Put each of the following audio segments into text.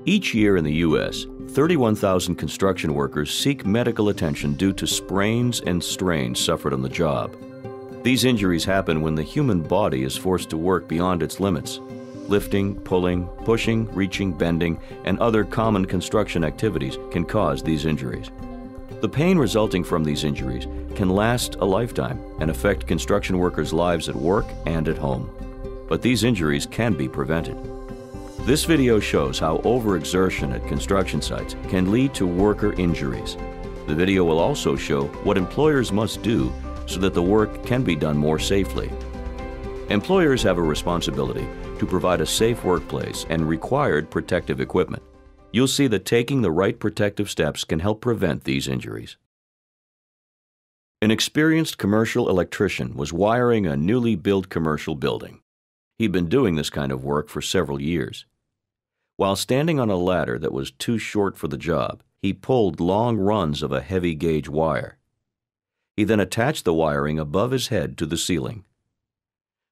Each year in the U.S., 31,000 construction workers seek medical attention due to sprains and strains suffered on the job. These injuries happen when the human body is forced to work beyond its limits. Lifting, pulling, pushing, reaching, bending, and other common construction activities can cause these injuries. The pain resulting from these injuries can last a lifetime and affect construction workers' lives at work and at home. But these injuries can be prevented. This video shows how overexertion at construction sites can lead to worker injuries. The video will also show what employers must do so that the work can be done more safely. Employers have a responsibility to provide a safe workplace and required protective equipment. You'll see that taking the right protective steps can help prevent these injuries. An experienced commercial electrician was wiring a newly built commercial building. He'd been doing this kind of work for several years. While standing on a ladder that was too short for the job, he pulled long runs of a heavy gauge wire. He then attached the wiring above his head to the ceiling.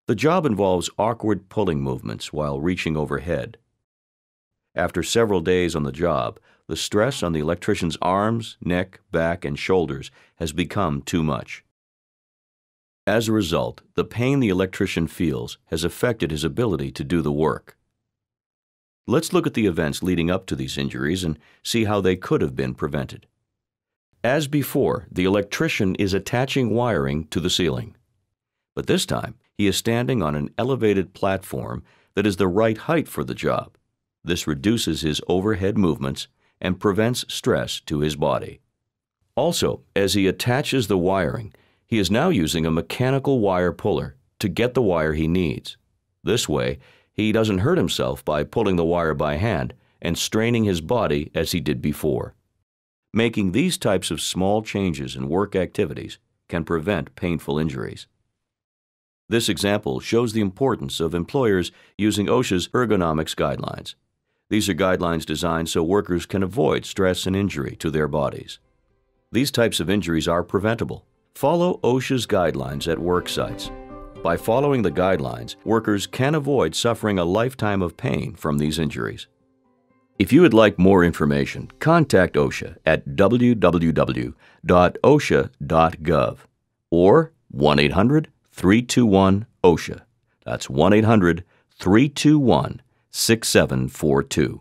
The job involves awkward pulling movements while reaching overhead. After several days on the job, the stress on the electrician's arms, neck, back, and shoulders has become too much. As a result, the pain the electrician feels has affected his ability to do the work. Let's look at the events leading up to these injuries and see how they could have been prevented. As before, the electrician is attaching wiring to the ceiling. But this time, he is standing on an elevated platform that is the right height for the job. This reduces his overhead movements and prevents stress to his body. Also, as he attaches the wiring, he is now using a mechanical wire puller to get the wire he needs. This way, he doesn't hurt himself by pulling the wire by hand and straining his body as he did before. Making these types of small changes in work activities can prevent painful injuries. This example shows the importance of employers using OSHA's ergonomics guidelines. These are guidelines designed so workers can avoid stress and injury to their bodies. These types of injuries are preventable. Follow OSHA's guidelines at work sites. By following the guidelines, workers can avoid suffering a lifetime of pain from these injuries. If you would like more information, contact OSHA at www.osha.gov or 1-800-321-OSHA. That's 1-800-321-6742.